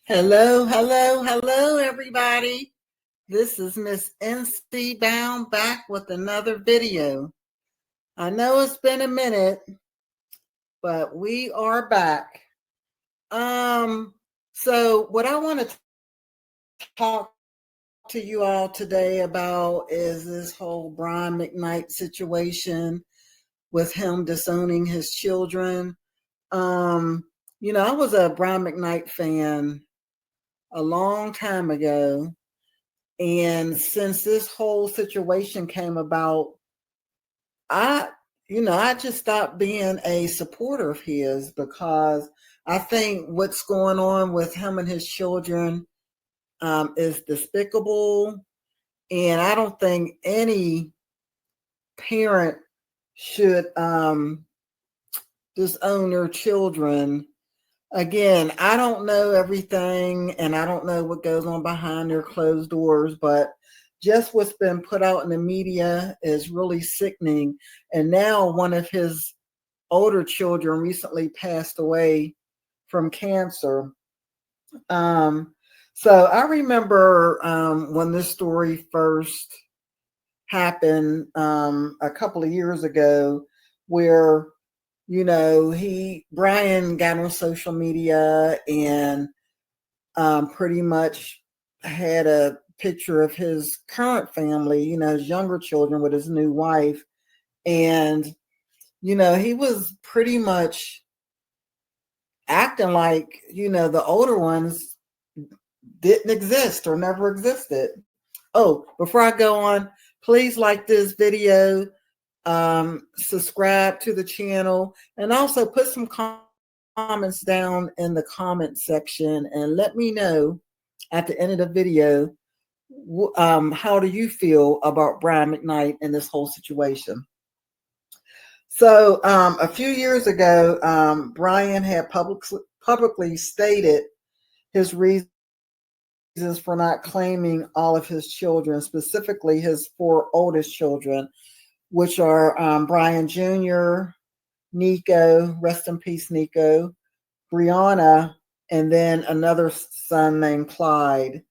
Hello, hello, hello, everybody. This is Miss NC Bound back with another video. I know it's been a minute, but we are back. Um, so what I want to talk to you all today about is this whole Brian Mcknight situation with him disowning his children. Um, I was a Brian Mcknight fan a long time ago. And since this whole situation came about, I, I just stopped being a supporter of his because I think what's going on with him and his children is despicable. And I don't think any parent should disown their children. Again, I don't know everything and I don't know what goes on behind their closed doors, but just what's been put out in the media is really sickening. And now one of his older children recently passed away from cancer. So I remember when this story first happened a couple of years ago, where Brian got on social media and pretty much had a picture of his current family, his younger children with his new wife. And, he was pretty much acting like, the older ones didn't exist or never existed. Oh, before I go on, please like this video, subscribe to the channel, and also put some comments down in the comment section and let me know at the end of the video, how do you feel about Brian Mcknight and this whole situation? So a few years ago, Brian had publicly stated his reasons for not claiming all of his children, specifically his four oldest children, which are Brian Jr., Nico, rest in peace, Nico, Brianna, and then another son named Clyde.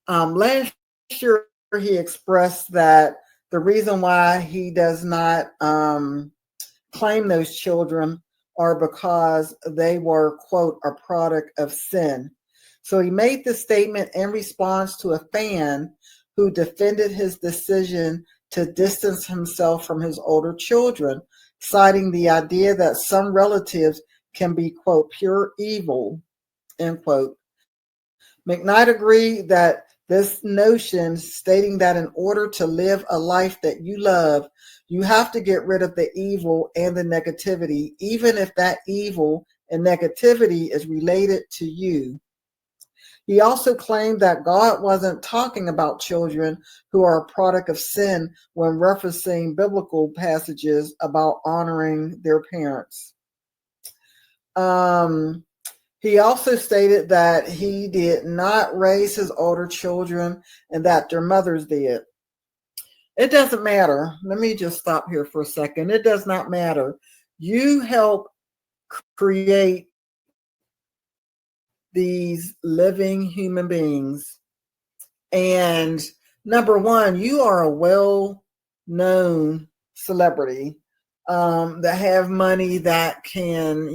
Last year, he expressed that the reason why he does not claim those children are because they were, quote, a product of sin. So he made this statement in response to a fan who defended his decision to distance himself from his older children, citing the idea that some relatives can be, quote, pure evil, end quote. Mcknight agreed that this notion, stating that in order to live a life that you love, you have to get rid of the evil and the negativity, even if that evil and negativity is related to you. He also claimed that God wasn't talking about children who are a product of sin when referencing biblical passages about honoring their parents. He also stated that he did not raise his older children and that their mothers did. It doesn't matter. Let me just stop here for a second. It does not matter. You help create these living human beings. And number one, you are a well-known celebrity that have money that can,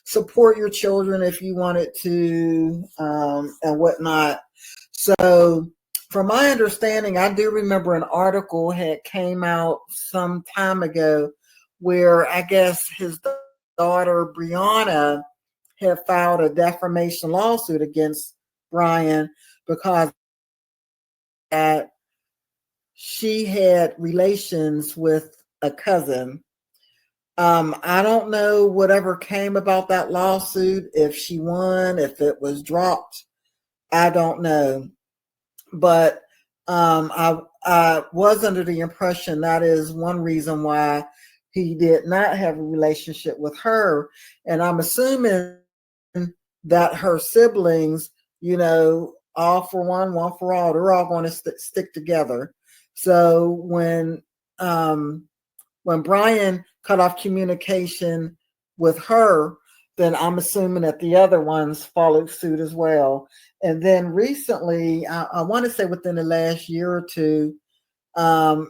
support your children if you wanted to, and whatnot. So from my understanding, I do remember an article had came out some time ago where I guess his daughter Brianna had filed a defamation lawsuit against Brian because that she had relations with a cousin. I don't know whatever came about that lawsuit, if she won, if it was dropped. I don't know. But I was under the impression that is one reason why he did not have a relationship with her. And I'm assuming that her siblings, all for one for all, they're all going to stick together. So when Brian cut off communication with her, then I'm assuming that the other ones followed suit as well. And then recently, I want to say within the last year or two,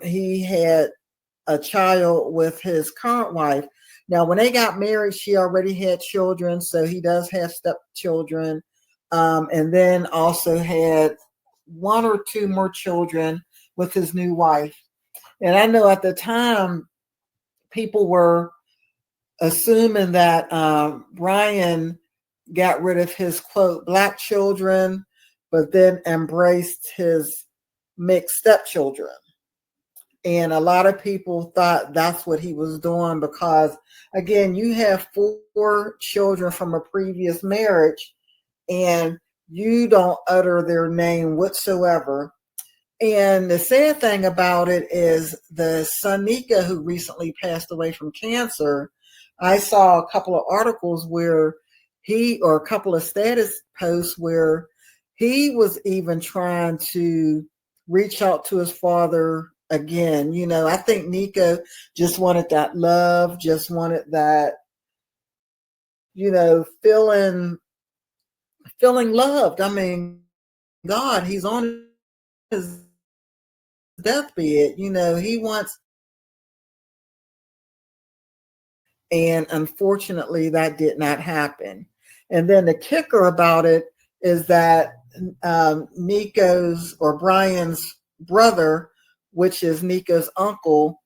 he had a child with his current wife. Now, when they got married, she already had children, so he does have stepchildren, and then also had one or two more children with his new wife. And I know at the time, people were assuming that Brian got rid of his, quote, black children, but then embraced his mixed stepchildren. And a lot of people thought that's what he was doing because, again, you have 4 children from a previous marriage and you don't utter their name whatsoever. And the sad thing about it is the son Nika, who recently passed away from cancer, I saw a couple of articles where or a couple of status posts where he was even trying to reach out to his father again. I think Nico just wanted that love, just wanted that, feeling loved. I mean, God, he's on his deathbed. He wants, and unfortunately, that did not happen. And then the kicker about it is that Nico's or Brian's brother, which is Nico's uncle,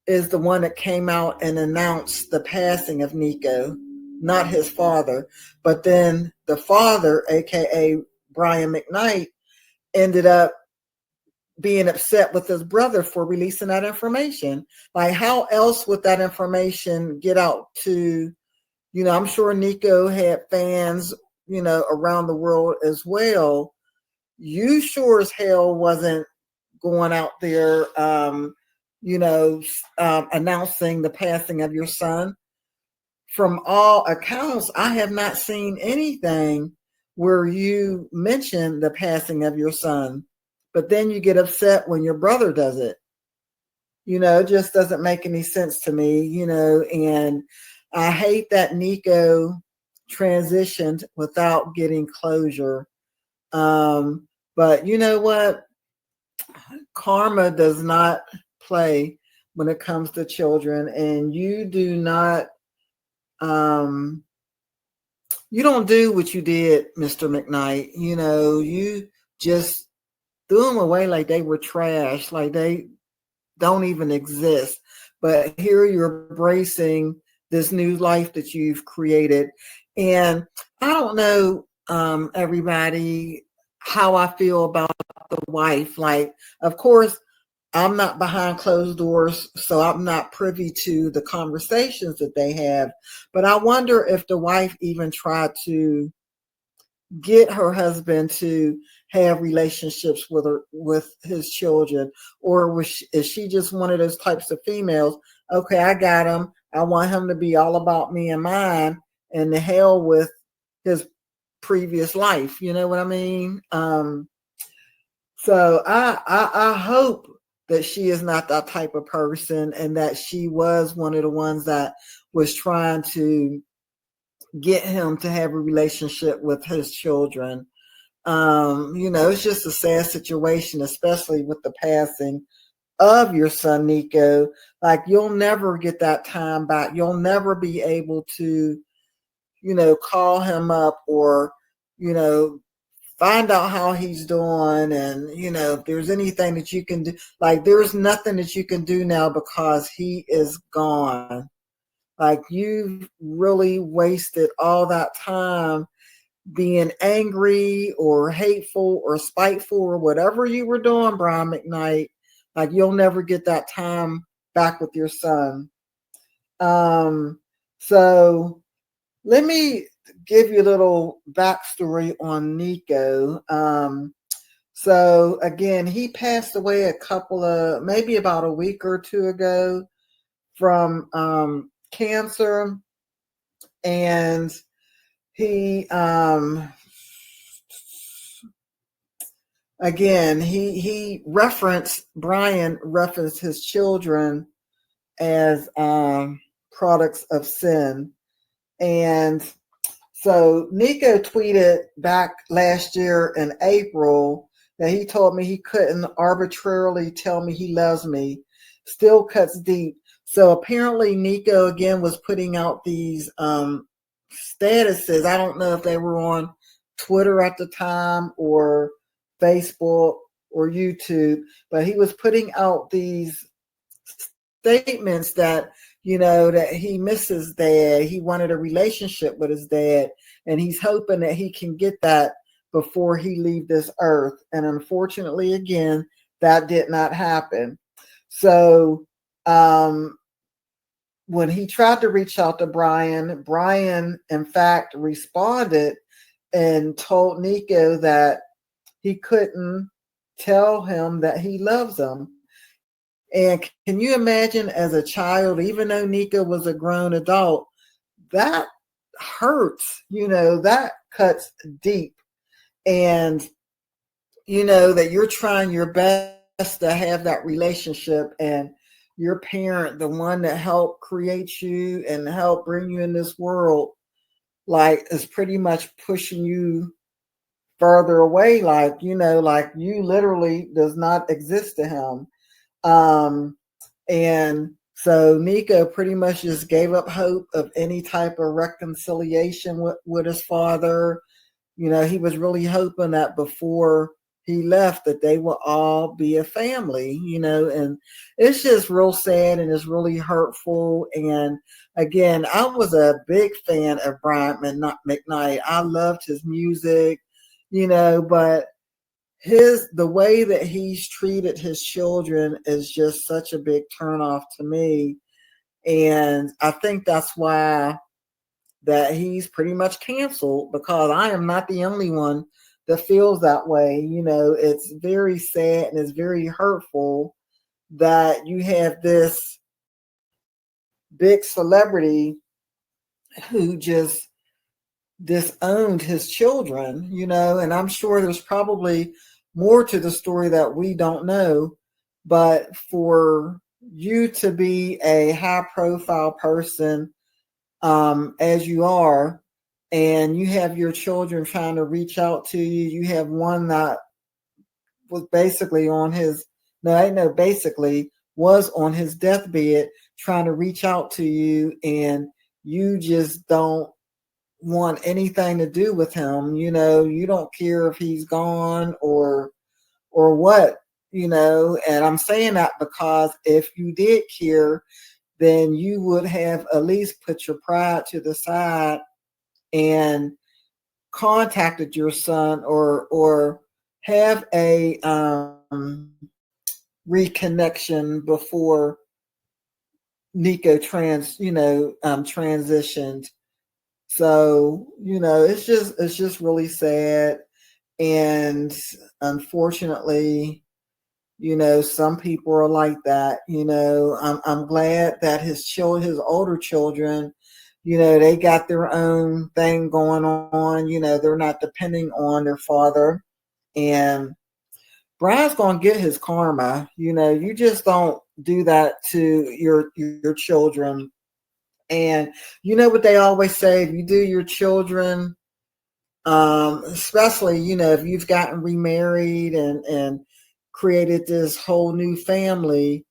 is the one that came out and announced the passing of Nico, not his father. But then the father, aka Brian Mcknight, ended up being upset with his brother for releasing that information. Like, how else would that information get out to, I'm sure Nico had fans, around the world as well. You sure as hell wasn't going out there, announcing the passing of your son. From all accounts, I have not seen anything where you mention the passing of your son, but then you get upset when your brother does it. It just doesn't make any sense to me, and I hate that Nico transitioned without getting closure. But you know what? Karma does not play when it comes to children, and you do not, you don't do what you did, Mr. Mcknight. You just threw them away like they were trash, like they don't even exist. But here you're embracing this new life that you've created. And I don't know, everybody, how I feel about the wife. Like, of course, I'm not behind closed doors, so I'm not privy to the conversations that they have. But I wonder if the wife even tried to get her husband to have relationships with his children, or is she just one of those types of females? Okay, I got him. I want him to be all about me and mine, and the hell with his previous life. You know what I mean? So I hope that she is not that type of person, and that she was one of the ones that was trying to get him to have a relationship with his children. It's just a sad situation, especially with the passing of your son, Nico. Like, you'll never get that time back. You'll never be able to, call him up or, find out how he's doing. And, if there's anything that you can do, like, there's nothing that you can do now because he is gone. Like, you've really wasted all that time being angry or hateful or spiteful or whatever you were doing, Brian Mcknight. Like, you'll never get that time back with your son. So let me give you a little backstory on Nico. So again, he passed away maybe about a week or two ago from cancer. And he again, Brian referenced his children as products of sin. And so Nico tweeted back last year in April that he told me he couldn't arbitrarily tell me he loves me. Still cuts deep. So apparently Nico again was putting out these statuses. I don't know if they were on Twitter at the time or Facebook or YouTube, but he was putting out these statements that, that he misses dad. He wanted a relationship with his dad, and he's hoping that he can get that before he leave this earth. And unfortunately, again, that did not happen. So when he tried to reach out to Brian, in fact, responded and told Nico that he couldn't tell him that he loves him. And can you imagine, as a child, even though Nico was a grown adult, that hurts, that cuts deep. And, that you're trying your best to have that relationship, and your parent, the one that helped create you and help bring you in this world, like, is pretty much pushing you further away, like you literally does not exist to him. And so Nico pretty much just gave up hope of any type of reconciliation with his father. He was really hoping that before he left that they will all be a family, and it's just real sad and it's really hurtful. And again, I was a big fan of Brian Mcknight. I loved his music, but the way that he's treated his children is just such a big turnoff to me. And I think that's why that he's pretty much canceled, because I am not the only one that feels that way. It's very sad and it's very hurtful that you have this big celebrity who just disowned his children, and I'm sure there's probably more to the story that we don't know. But for you to be a high profile person, as you are, and you have your children trying to reach out to you, you have one that was basically on his, was on his deathbed trying to reach out to you, and you just don't want anything to do with him. You don't care if he's gone or what, and I'm saying that because if you did care, then you would have at least put your pride to the side and contacted your son, or have a reconnection before Nico transitioned. So, it's just really sad. And unfortunately, some people are like that. I'm glad that his older children, they got their own thing going on. They're not depending on their father. And Brian's gonna get his karma. You just don't do that to your children. And you know what they always say: if you do your children, especially if you've gotten remarried and created this whole new family,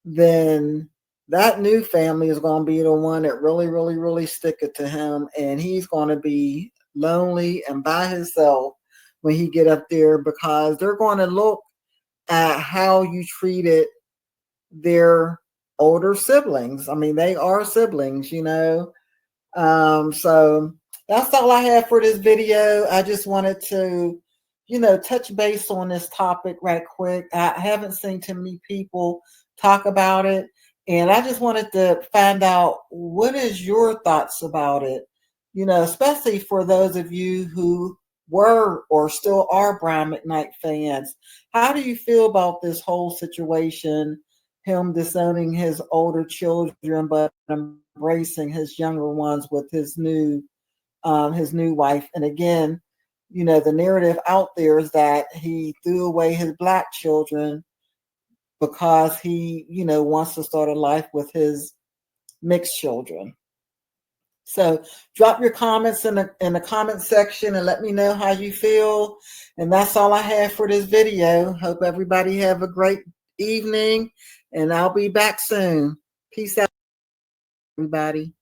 then that new family is going to be the one that really, really, really stick it to him, and he's going to be lonely and by himself when he get up there, because they're going to look at how you treated their older siblings. I mean, they are siblings, so that's all I have for this video. I just wanted to, touch base on this topic right quick. I haven't seen too many people talk about it, and I just wanted to find out, what is your thoughts about it? Especially for those of you who were or still are Brian Mcknight fans. How do you feel about this whole situation? Him disowning his older children, but embracing his younger ones with his new wife. And again, the narrative out there is that he threw away his black children because he, wants to start a life with his mixed children. So drop your comments in the comment section and let me know how you feel. And that's all I have for this video. Hope everybody have a great evening, and I'll be back soon. Peace out, everybody.